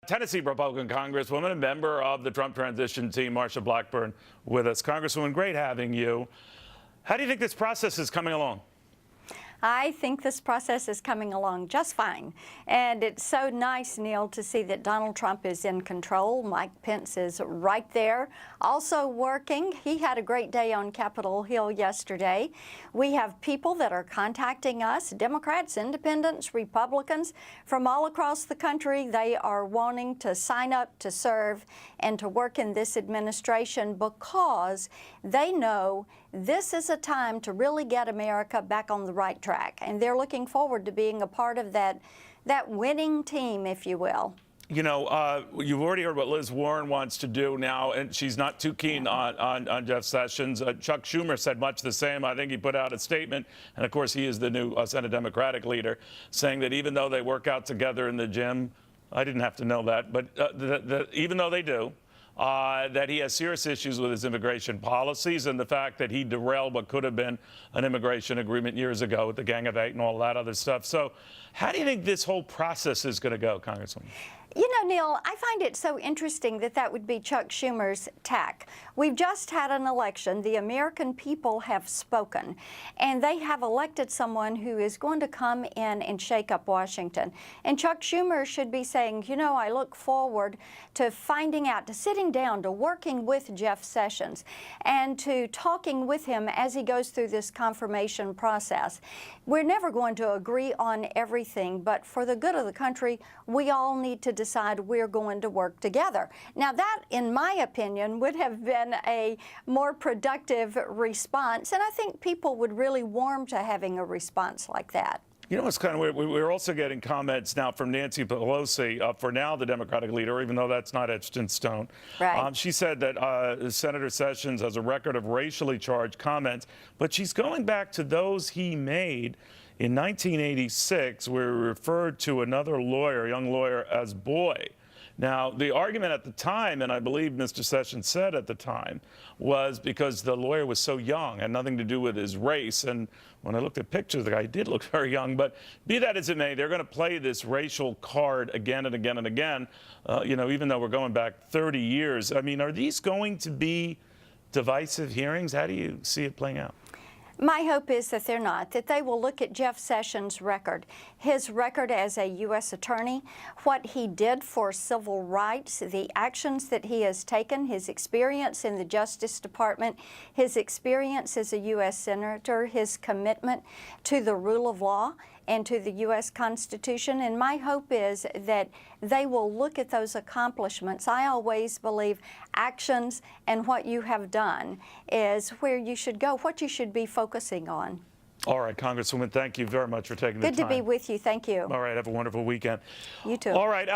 Tennessee Republican Congresswoman, a member of the Trump transition team, Marsha Blackburn, with us. Congresswoman, great having you. How do you think this process is coming along? I think this process is coming along just fine. And it's so nice, Neil, to see that Donald Trump is in control. Mike Pence is right there, also working. He had a great day on Capitol Hill yesterday. We have people that are contacting us, Democrats, Independents, Republicans, from all across the country. They are wanting to sign up to serve and to work in this administration because they know this is a time to really get America back on the right track. And they're looking forward to being a part of that winning team, if you will. You know, you've already heard what Liz Warren wants to do now, and she's not too keen on Jeff Sessions. Chuck Schumer said much the same. I think he put out a statement, and of course he is the new Senate Democratic leader, saying that even though they work out together in the gym, I didn't have to know that, but even though they do, that he has serious issues with his immigration policies and the fact that he derailed what could have been an immigration agreement years ago with the Gang of Eight and all that other stuff. So how do you think this whole process is going to go, Congresswoman? You know, Neil, I find it so interesting that that would be Chuck Schumer's tack. We've just had an election. The American people have spoken, and they have elected someone who is going to come in and shake up Washington. And Chuck Schumer should be saying, you know, I look forward to finding out, to sitting down, to working with Jeff Sessions, and to talking with him as he goes through this confirmation process. We're never going to agree on everything, but for the good of the country, we all need to decide we're going to work together. Now that, in my opinion, would have been a more productive response, and I think people would really warm to having a response like that. You know what's kind of weird? We're also getting comments now from Nancy Pelosi, for now the Democratic leader, even though that's not etched in stone. Right. She said that Senator Sessions has a record of racially charged comments, but she's going back to those he made in 1986, where he referred to another lawyer, young lawyer, as boy. Now, the argument at the time, and I believe Mr. Sessions said at the time, was because the lawyer was so young, had nothing to do with his race. And when I looked at pictures, the guy did look very young. But be that as it may, they're going to play this racial card again and again and again, you know, even though we're going back 30 years. I mean, are these going to be divisive hearings? How do you see it playing out? My hope is that they're not, that they will look at Jeff Sessions' record, his record as a U.S. attorney, what he did for civil rights, the actions that he has taken, his experience in the Justice Department, his experience as a U.S. Senator, his commitment to the rule of law and to the U.S. Constitution. And my hope is that they will look at those accomplishments. I always believe actions and what you have done is where you should go, what you should be focusing on. All right, Congresswoman, thank you very much for taking the time. Good to be with you. Thank you. All right, have a wonderful weekend. You too. All right.